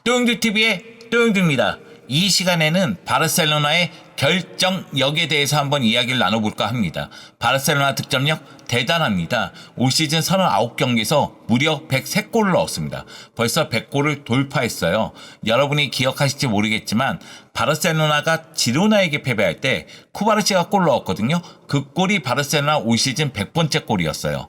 또영두TV의 또영두입니다. 이 시간에는 바르셀로나의 결정력에 대해서 한번 이야기를 나눠볼까 합니다. 바르셀로나 득점력 대단합니다. 올 시즌 39경기에서 무려 103골을 넣었습니다. 벌써 100골을 돌파했어요. 여러분이 기억하실지 모르겠지만 바르셀로나가 지로나에게 패배할 때 쿠바르시가 골 넣었거든요. 그 골이 바르셀로나 올 시즌 100번째 골이었어요.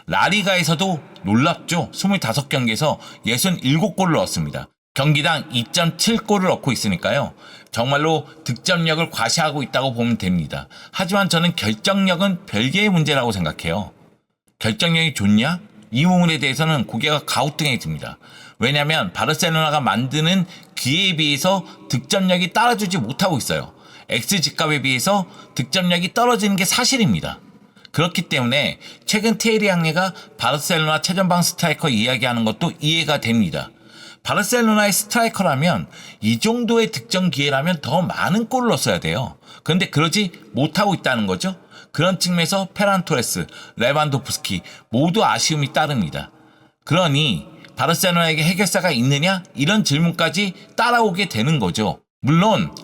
라리가에서도 놀랍죠. 25경기에서 67골을 넣었습니다. 경기당 2.7골을 넣고 있으니까요. 정말로 득점력을 과시하고 있다고 보면 됩니다. 하지만 저는 결정력은 별개의 문제라고 생각해요. 결정력이 좋냐? 이 부분에 대해서는 고개가 가우뚱해집니다. 왜냐하면 바르셀로나가 만드는 기회에 비해서 득점력이 따라주지 못하고 있어요. XG값에 비해서 득점력이 떨어지는 게 사실입니다. 그렇기 때문에 최근 티에리 앙리가 바르셀로나 최전방 스트라이커 이야기하는 것도 이해가 됩니다. 바르셀로나의 스트라이커라면 이 정도의 득점 기회라면 더 많은 골을 넣었어야 돼요. 그런데 그러지 못하고 있다는 거죠. 그런 측면에서 페란 토레스, 레반도프스키 모두 아쉬움이 따릅니다. 그러니 바르셀로나에게 해결사가 있느냐? 이런 질문까지 따라오게 되는 거죠. 물론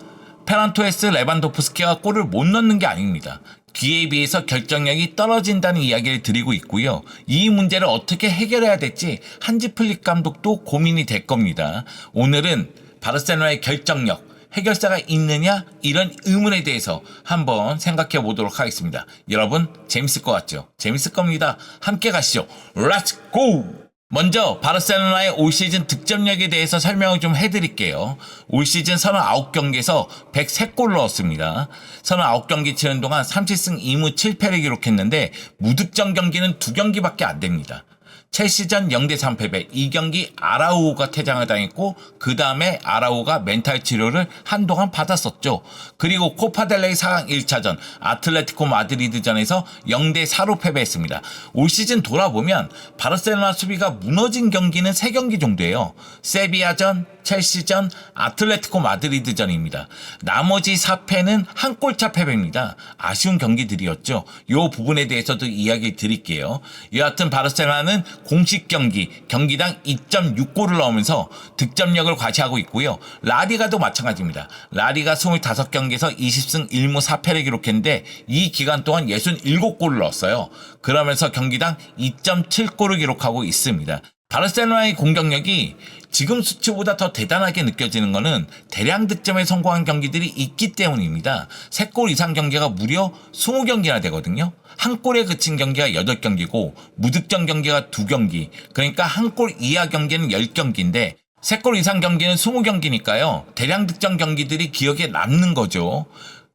페란 토레스, 레반도프스키가 골을 못 넣는 게 아닙니다. 기회에 비해서 결정력이 떨어진다는 이야기를 드리고 있고요. 이 문제를 어떻게 해결해야 될지 한지 플릭 감독도 고민이 될 겁니다. 오늘은 바르셀로나의 결정력, 해결사가 있느냐? 이런 의문에 대해서 한번 생각해 보도록 하겠습니다. 여러분 재밌을 것 같죠? 재밌을 겁니다. 함께 가시죠. 렛츠 고! 먼저 바르셀로나의 올 시즌 득점력에 대해서 설명을 좀 해드릴게요. 올 시즌 39경기에서 103골 넣었습니다. 39경기 치는 동안 30승 2무 7패를 기록했는데 무득점 경기는 2경기밖에 안 됩니다. 첼시전 0대3 패배, 이 경기 아라우오가 퇴장을 당했고 그 다음에 아라우오가 멘탈 치료를 한동안 받았었죠. 그리고 코파델레이 4강 1차전 아틀레티코 마드리드전에서 0대4로 패배했습니다. 올 시즌 돌아보면 바르셀로나 수비가 무너진 경기는 3경기 정도예요. 세비야전, 첼시전, 아틀레티코 마드리드전입니다. 나머지 4패는 한 골차 패배입니다. 아쉬운 경기들이었죠. 이 부분에 대해서도 이야기 드릴게요. 여하튼 바르셀로나는 공식 경기당 2.6골을 넣으면서 득점력을 과시하고 있고요. 라리가도 마찬가지입니다. 라리가 25경기에서 20승 1무 4패를 기록했는데 이 기간 동안 67골을 넣었어요. 그러면서 경기당 2.7골을 기록하고 있습니다. 바르셀로나의 공격력이 지금 수치보다 더 대단하게 느껴지는 것은 대량 득점에 성공한 경기들이 있기 때문입니다. 3골 이상 경기가 무려 20경기나 되거든요. 한 골에 그친 경기가 8경기고 무득점 경기가 2경기, 그러니까 한 골 이하 경기는 10경기인데 3골 이상 경기는 20경기니까요. 대량 득점 경기들이 기억에 남는 거죠.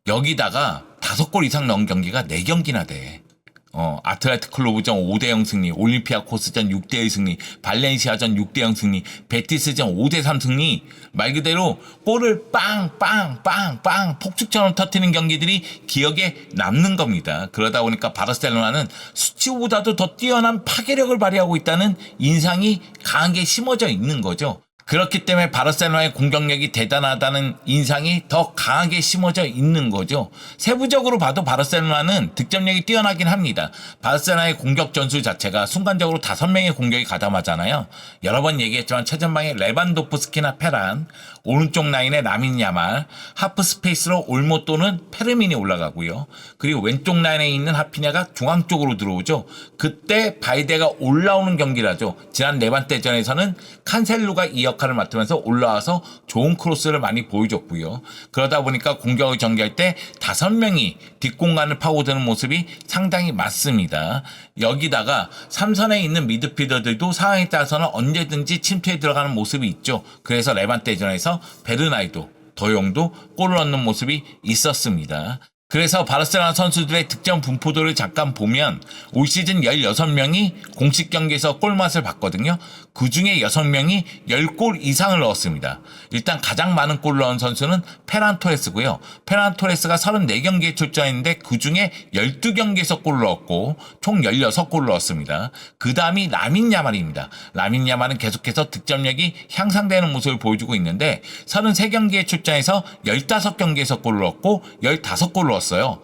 여기다가 5골 이상 넣은 경기가 4경기나 돼. 아틀레티코 클로브전 5대0 승리, 올림피아코스전 6대1 승리, 발렌시아전 6대0 승리, 베티스전 5대3 승리, 말 그대로 골을 빵빵빵빵 폭죽처럼 터뜨리는 경기들이 기억에 남는 겁니다. 그러다 보니까 바르셀로나는 수치보다도 더 뛰어난 파괴력을 발휘하고 있다는 인상이 강하게 심어져 있는 거죠. 그렇기 때문에 바르셀로나의 공격력이 대단하다는 인상이 더 강하게 심어져 있는 거죠. 세부적으로 봐도 바르셀로나는 득점력이 뛰어나긴 합니다. 바르셀로나의 공격 전술 자체가 순간적으로 5명의 공격이 가담하잖아요. 여러 번 얘기했지만 최전방에 레반도프스키나 페란, 오른쪽 라인에 라민 야말, 하프 스페이스로 올모 또는 페르민이 올라가고요. 그리고 왼쪽 라인에 있는 하피냐가 중앙 쪽으로 들어오죠. 그때 발데가 올라오는 경기라죠. 지난 레반테전에서는 칸셀루가 이 역할을 맡으면서 올라와서 좋은 크로스를 많이 보여줬고요. 그러다 보니까 공격을 전개할 때 5명이 뒷공간을 파고드는 모습이 상당히 많습니다. 여기다가 3선에 있는 미드필더들도 상황에 따라서는 언제든지 침투에 들어가는 모습이 있죠. 그래서 레반테전에서 베르나이도, 더용도 골을 넣는 모습이 있었습니다. 그래서 바르셀로나 선수들의 득점 분포도를 잠깐 보면 올 시즌 16명이 공식 경기에서 골맛을 봤거든요. 그 중에 6명이 10골 이상을 넣었습니다. 일단 가장 많은 골을 넣은 선수는 페란 토레스고요. 페란 토레스가 34경기에 출전했는데 그 중에 12경기에서 골을 넣었고 총 16골을 넣었습니다. 그 다음이 라민 야말입니다. 라민 야말은 계속해서 득점력이 향상되는 모습을 보여주고 있는데 33경기에 출전해서 15경기에서 골을 넣었고 15골을 넣었어요.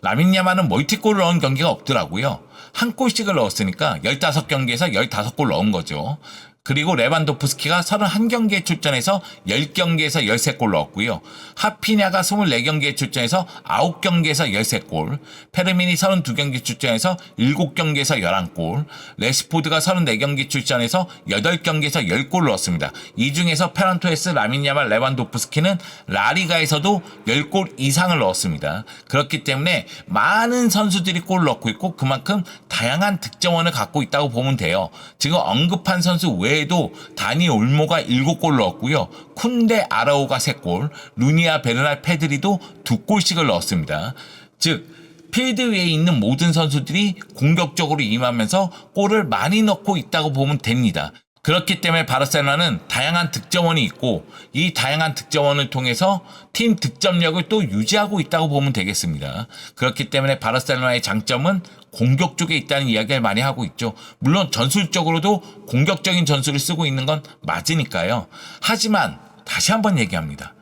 라민 야말은 멀티골을 넣은 경기가 없더라고요. 한 골씩을 넣었으니까 15경기에서 15골 넣은 거죠. 그리고 레반도프스키가 31경기에 출전해서 10경기에서 13골 넣었고요. 하피냐가 24경기에 출전해서 9경기에서 13골, 페르민이 32경기 출전해서 7경기에서 11골, 레시포드가 34경기 출전해서 8경기에서 10골 넣었습니다. 이 중에서 페란토레스, 라민 야말, 레반도프스키는 라리가에서도 10골 이상을 넣었습니다. 그렇기 때문에 많은 선수들이 골을 넣고 있고 그만큼 다양한 득점원을 갖고 있다고 보면 돼요. 지금 언급한 선수 외에도 다니 올모가 7골 넣었고요. 쿤데 아라오가 3골, 루니아 베르날 페드리도 2골씩을 넣었습니다. 즉 필드 위에 있는 모든 선수들이 공격적으로 임하면서 골을 많이 넣고 있다고 보면 됩니다. 그렇기 때문에 바르셀로나는 다양한 득점원이 있고 이 다양한 득점원을 통해서 팀 득점력을 또 유지하고 있다고 보면 되겠습니다. 그렇기 때문에 바르셀로나의 장점은 공격 쪽에 있다는 이야기를 많이 하고 있죠. 물론 전술적으로도 공격적인 전술을 쓰고 있는 건 맞으니까요. 하지만 다시 한번 얘기합니다.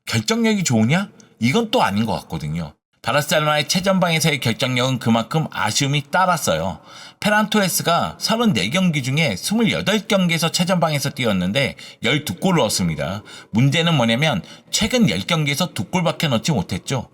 결정력이 좋으냐? 이건 또 아닌 것 같거든요. 바르셀로나의 최전방에서의 결정력은 그만큼 아쉬움이 따랐어요. 페란토레스가 34경기 중에 28경기에서 최전방에서 뛰었는데 12골 넣었습니다. 문제는 뭐냐면 최근 10경기에서 2골밖에 넣지 못했죠.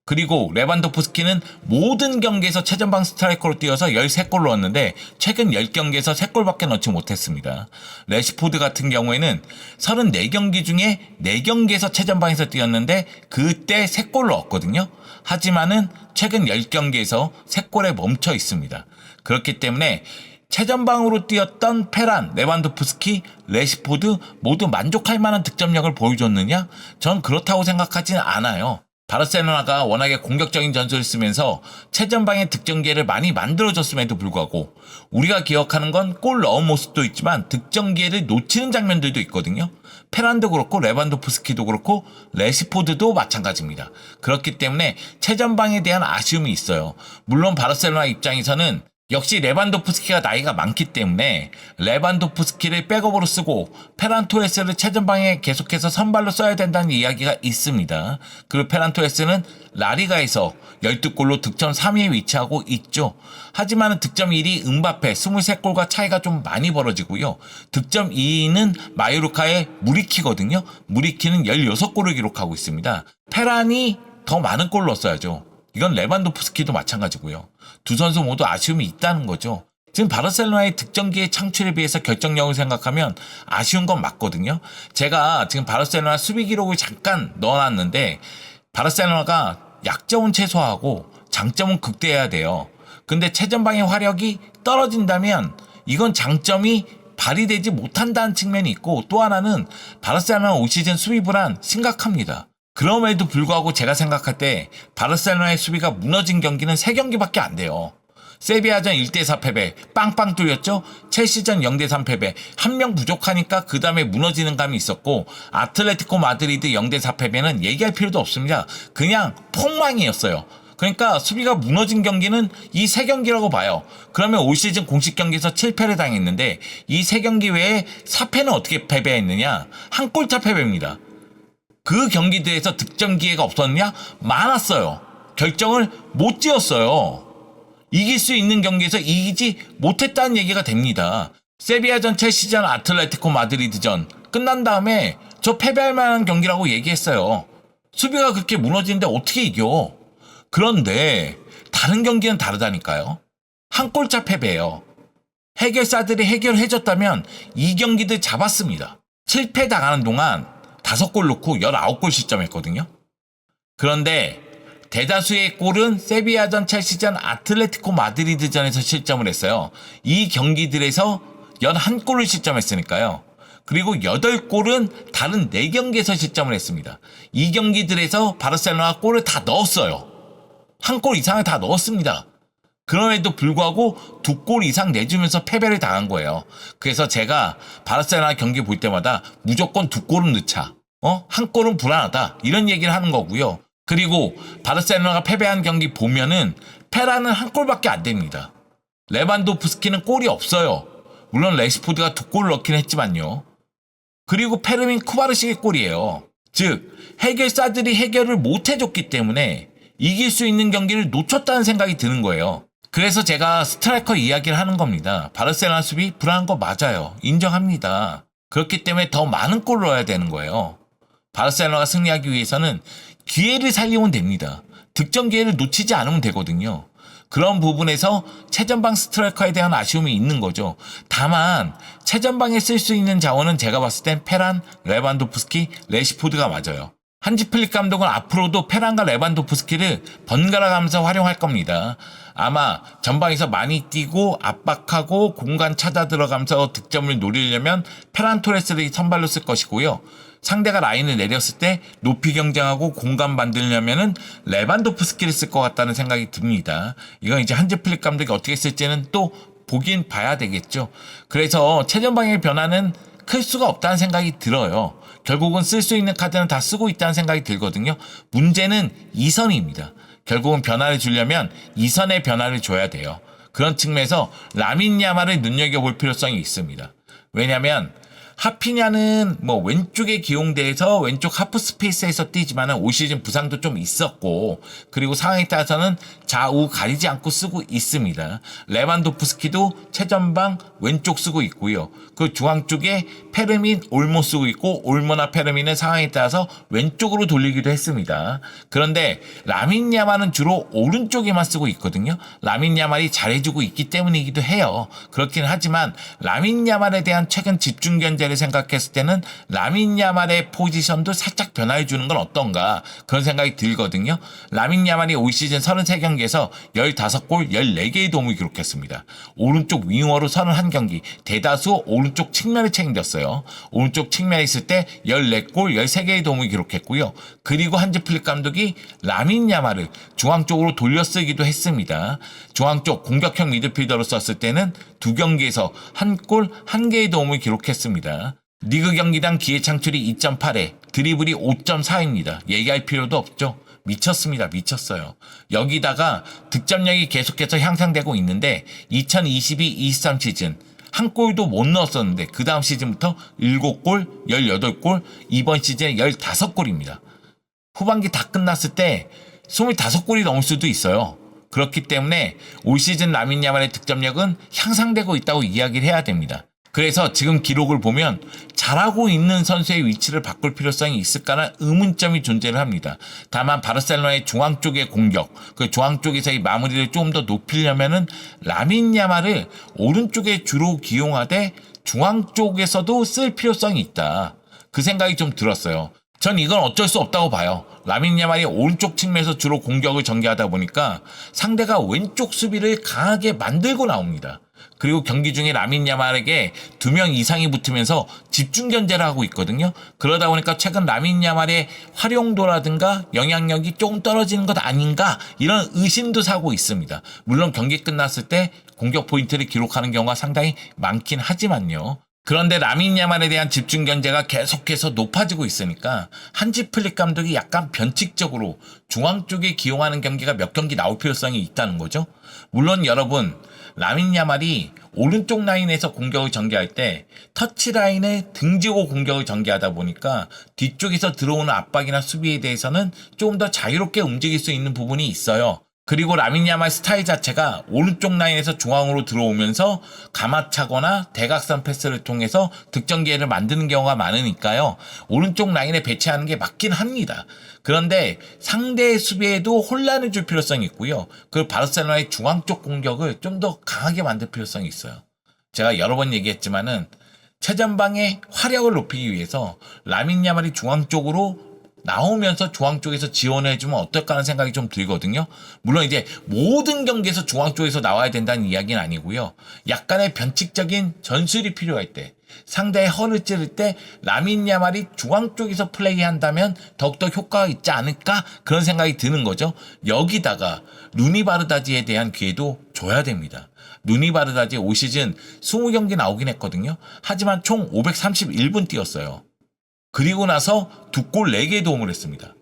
그리고 레반도프스키는 모든 경기에서 최전방 스트라이커로 뛰어서 13골 넣었는데 최근 10경기에서 3골밖에 넣지 못했습니다. 레시포드 같은 경우에는 34경기 중에 4경기에서 최전방에서 뛰었는데 그때 3골 넣었거든요. 하지만은 최근 10경기에서 3골에 멈춰 있습니다. 그렇기 때문에 최전방으로 뛰었던 페란, 레반도프스키, 레시포드 모두 만족할 만한 득점력을 보여줬느냐? 전 그렇다고 생각하지는 않아요. 바르셀로나가 워낙에 공격적인 전술을 쓰면서 최전방의 득점 기회를 많이 만들어줬음에도 불구하고 우리가 기억하는 건 골 넣은 모습도 있지만 득점 기회를 놓치는 장면들도 있거든요. 페란도 그렇고 레반도프스키도 그렇고 레시포드도 마찬가지입니다. 그렇기 때문에 최전방에 대한 아쉬움이 있어요. 물론 바르셀로나 입장에서는 역시 레반도프스키가 나이가 많기 때문에 레반도프스키를 백업으로 쓰고 페란토레스를 최전방에 계속해서 선발로 써야 된다는 이야기가 있습니다. 그리고 페란토레스는 라리가에서 12골로 득점 3위에 위치하고 있죠. 하지만 득점 1위 음바페 23골과 차이가 좀 많이 벌어지고요. 득점 2위는 마요르카의 무리키거든요. 무리키는 16골을 기록하고 있습니다. 페란이 더 많은 골을 넣었어야죠. 이건 레반도프스키도 마찬가지고요. 두 선수 모두 아쉬움이 있다는 거죠. 지금 바르셀로나의 득점기의 창출에 비해서 결정력을 생각하면 아쉬운 건 맞거든요. 제가 지금 바르셀로나 수비 기록을 잠깐 넣어놨는데 바르셀로나가 약점은 최소화하고 장점은 극대해야 돼요. 근데 최전방의 화력이 떨어진다면 이건 장점이 발휘되지 못한다는 측면이 있고 또 하나는 바르셀로나 올 시즌 수비 불안 심각합니다. 그럼에도 불구하고 제가 생각할 때 바르셀로나의 수비가 무너진 경기는 3경기밖에 안 돼요. 세비야전 1대4 패배 빵빵 뚫렸죠. 첼시전 0대3 패배 한 명 부족하니까 그 다음에 무너지는 감이 있었고 아틀레티코 마드리드 0대4 패배는 얘기할 필요도 없습니다. 그냥 폭망이었어요. 그러니까 수비가 무너진 경기는 이 3경기라고 봐요. 그러면 올 시즌 공식 경기에서 7패를 당했는데 이 3경기 외에 4패는 어떻게 패배했느냐? 한 골차 패배입니다. 그 경기들에서 득점 기회가 없었느냐? 많았어요. 결정을 못 지었어요. 이길 수 있는 경기에서 이기지 못했다는 얘기가 됩니다. 세비야전, 첼시전, 아틀레티코 마드리드전 끝난 다음에 저 패배할 만한 경기라고 얘기했어요. 수비가 그렇게 무너지는데 어떻게 이겨? 그런데 다른 경기는 다르다니까요. 한 골차 패배예요. 해결사들이 해결해줬다면 이 경기들 잡았습니다. 7패 당하는 동안 5골 넣고 19골 실점했거든요. 그런데 대다수의 골은 세비야전, 첼시전, 아틀레티코 마드리드전에서 실점을 했어요. 이 경기들에서 11골을 실점했으니까요. 그리고 8골은 다른 4경기에서 실점을 했습니다. 이 경기들에서 바르셀로나 골을 다 넣었어요. 한 골 이상을 다 넣었습니다. 그럼에도 불구하고 2골 이상 내주면서 패배를 당한 거예요. 그래서 제가 바르셀로나 경기 볼 때마다 무조건 2골은 넣자. 한 골은 불안하다. 이런 얘기를 하는 거고요. 그리고 바르셀로나가 패배한 경기 보면은 페란은 한 골밖에 안 됩니다. 레반도프스키는 골이 없어요. 물론 레시포드가 2골을 넣긴 했지만요. 그리고 페르민 쿠바르식의 골이에요. 즉 해결사들이 해결을 못 해줬기 때문에 이길 수 있는 경기를 놓쳤다는 생각이 드는 거예요. 그래서 제가 스트라이커 이야기를 하는 겁니다. 바르셀로나 수비 불안한 거 맞아요. 인정합니다. 그렇기 때문에 더 많은 골을 넣어야 되는 거예요. 바르셀로나가 승리하기 위해서는 기회를 살리면 됩니다. 득점 기회를 놓치지 않으면 되거든요. 그런 부분에서 최전방 스트라이커에 대한 아쉬움이 있는 거죠. 다만 최전방에 쓸 수 있는 자원은 제가 봤을 땐 페란, 레반도프스키, 레시포드가 맞아요. 한지 플릭 감독은 앞으로도 페란과 레반도프스키를 번갈아 가면서 활용할 겁니다. 아마 전방에서 많이 뛰고 압박하고 공간 찾아 들어가면서 득점을 노리려면 페란 토레스를 선발로 쓸 것이고요. 상대가 라인을 내렸을 때 높이 경쟁하고 공간 만들려면은 레반도프스키를 쓸 것 같다는 생각이 듭니다. 이건 이제 한지 플릭 감독이 어떻게 쓸지는 또 보긴 봐야 되겠죠. 그래서 최전방의 변화는 클 수가 없다는 생각이 들어요. 결국은 쓸 수 있는 카드는 다 쓰고 있다는 생각이 들거든요. 문제는 이선입니다. 결국은 변화를 주려면 이선의 변화를 줘야 돼요. 그런 측면에서 라민 야말을 눈여겨볼 필요성이 있습니다. 왜냐하면 하피냐는 뭐 왼쪽에 기용돼서 왼쪽 하프 스페이스에서 뛰지만은 올 시즌 부상도 좀 있었고, 그리고 상황에 따라서는 좌우 가리지 않고 쓰고 있습니다. 레반도프스키도 최전방 왼쪽 쓰고 있고요. 그 중앙 쪽에 페르민, 올모 쓰고 있고, 올모나 페르민은 상황에 따라서 왼쪽으로 돌리기도 했습니다. 그런데 라민 야말은 주로 오른쪽에만 쓰고 있거든요. 라민 야말이 잘해주고 있기 때문이기도 해요. 그렇긴 하지만 라민 야말에 대한 최근 집중 견제를 생각했을 때는 라민 야말의 포지션도 살짝 변화해주는 건 어떤가, 그런 생각이 들거든요. 라민 야말이 올 시즌 33경기에서 15골 14개의 도움을 기록했습니다. 오른쪽 윙어로 31경기 대다수 오른쪽 측면을 책임졌어요. 오른쪽 측면에 있을 때 14골 13개의 도움을 기록했고요. 그리고 한지 플릭 감독이 라민 야말을 중앙 쪽으로 돌려쓰기도 했습니다. 중앙 쪽 공격형 미드필더로 썼을 때는 2경기에서 1골 1개의 도움을 기록했습니다. 리그 경기당 기회 창출이 2.8회, 드리블이 5.4입니다. 얘기할 필요도 없죠. 미쳤습니다. 미쳤어요. 여기다가 득점력이 계속해서 향상되고 있는데 2022-23 시즌 한 골도 못 넣었었는데 그 다음 시즌부터 7골, 18골, 이번 시즌에 15골입니다. 후반기 다 끝났을 때 25골이 넘을 수도 있어요. 그렇기 때문에 올 시즌 라민 야말의 득점력은 향상되고 있다고 이야기를 해야 됩니다. 그래서 지금 기록을 보면 잘하고 있는 선수의 위치를 바꿀 필요성이 있을까라는 의문점이 존재를 합니다. 다만 바르셀로나의 중앙 쪽의 공격, 그 중앙 쪽에서의 마무리를 좀 더 높이려면은 라민 야말을 오른쪽에 주로 기용하되 중앙 쪽에서도 쓸 필요성이 있다. 그 생각이 좀 들었어요. 전 이건 어쩔 수 없다고 봐요. 라민 야말이 오른쪽 측면에서 주로 공격을 전개하다 보니까 상대가 왼쪽 수비를 강하게 만들고 나옵니다. 그리고 경기 중에 라민 야말에게 2명 이상이 붙으면서 집중 견제를 하고 있거든요. 그러다 보니까 최근 라민 야말의 활용도라든가 영향력이 조금 떨어지는 것 아닌가, 이런 의심도 사고 있습니다. 물론 경기 끝났을 때 공격 포인트를 기록하는 경우가 상당히 많긴 하지만요. 그런데 라민 야말에 대한 집중 견제가 계속해서 높아지고 있으니까 한지 플릭 감독이 약간 변칙적으로 중앙 쪽에 기용하는 경기가 몇 경기 나올 필요성이 있다는 거죠. 물론 여러분, 라민 야말이 오른쪽 라인에서 공격을 전개할 때 터치 라인을 등지고 공격을 전개하다 보니까 뒤쪽에서 들어오는 압박이나 수비에 대해서는 조금 더 자유롭게 움직일 수 있는 부분이 있어요. 그리고 라민 야말 스타일 자체가 오른쪽 라인에서 중앙으로 들어오면서 가마차거나 대각선 패스를 통해서 득점 기회를 만드는 경우가 많으니까요. 오른쪽 라인에 배치하는 게 맞긴 합니다. 그런데 상대의 수비에도 혼란을 줄 필요성이 있고요. 그 바르셀로나의 중앙 쪽 공격을 좀 더 강하게 만들 필요성이 있어요. 제가 여러 번 얘기했지만은 최전방의 화력을 높이기 위해서 라민 야말이 중앙 쪽으로 나오면서 중앙 쪽에서 지원을 해주면 어떨까 하는 생각이 좀 들거든요. 물론 이제 모든 경기에서 중앙 쪽에서 나와야 된다는 이야기는 아니고요. 약간의 변칙적인 전술이 필요할 때, 상대의 허를 찌를 때 라민 야말이 중앙 쪽에서 플레이한다면 더욱더 효과가 있지 않을까, 그런 생각이 드는 거죠. 여기다가 루니 바르다지에 대한 기회도 줘야 됩니다. 루니 바르다지 올 시즌 20경기 나오긴 했거든요. 하지만 총 531분 뛰었어요. 그리고 나서 2골 4개의 도움을 했습니다.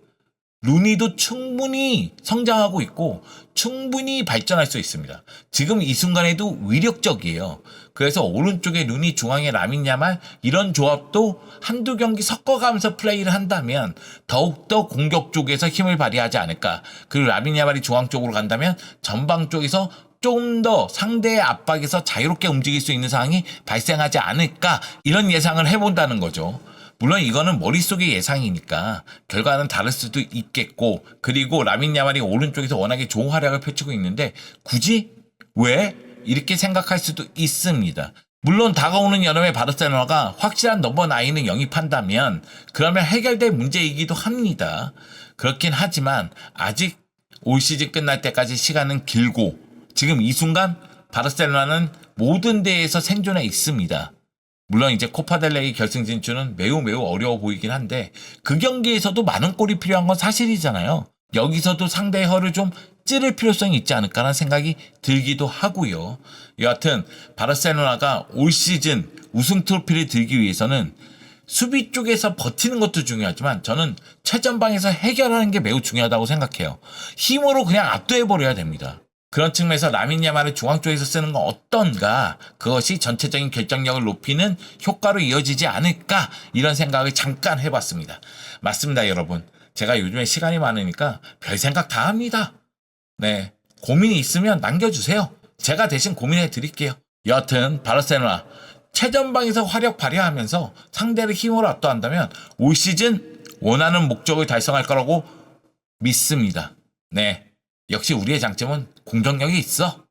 루니도 충분히 성장하고 있고 충분히 발전할 수 있습니다. 지금 이 순간에도 위력적이에요. 그래서 오른쪽에 루니, 중앙에 라민 야말 이런 조합도 한두 경기 섞어가면서 플레이를 한다면 더욱더 공격 쪽에서 힘을 발휘하지 않을까. 그리고 라민 야말이 중앙 쪽으로 간다면 전방 쪽에서 좀 더 상대의 압박에서 자유롭게 움직일 수 있는 상황이 발생하지 않을까, 이런 예상을 해본다는 거죠. 물론 이거는 머릿속의 예상이니까 결과는 다를 수도 있겠고, 그리고 라민 야말이 오른쪽에서 워낙에 좋은 활약을 펼치고 있는데 굳이 왜? 이렇게 생각할 수도 있습니다. 물론 다가오는 여름에 바르셀로나가 확실한 넘버 9을 영입한다면 그러면 해결될 문제이기도 합니다. 그렇긴 하지만 아직 올 시즌 끝날 때까지 시간은 길고 지금 이 순간 바르셀로나는 모든 대회에서 생존해 있습니다. 물론 이제 코파델레이 결승 진출은 매우 어려워 보이긴 한데 그 경기에서도 많은 골이 필요한 건 사실이잖아요. 여기서도 상대의 허를 좀 찌를 필요성이 있지 않을까라는 생각이 들기도 하고요. 여하튼 바르셀로나가 올 시즌 우승 트로피를 들기 위해서는 수비 쪽에서 버티는 것도 중요하지만 저는 최전방에서 해결하는 게 매우 중요하다고 생각해요. 힘으로 그냥 압도해버려야 됩니다. 그런 측면에서 라민 야말을 중앙 쪽에서 쓰는 건 어떤가, 그것이 전체적인 결정력을 높이는 효과로 이어지지 않을까, 이런 생각을 잠깐 해봤습니다. 맞습니다, 여러분. 제가 요즘에 시간이 많으니까 별 생각 다 합니다. 네, 고민이 있으면 남겨주세요. 제가 대신 고민해 드릴게요. 여하튼 바르셀로나 최전방에서 화력 발휘하면서 상대를 힘으로 압도한다면 올 시즌 원하는 목적을 달성할 거라고 믿습니다. 네, 역시 우리의 장점은 공격력이 있어.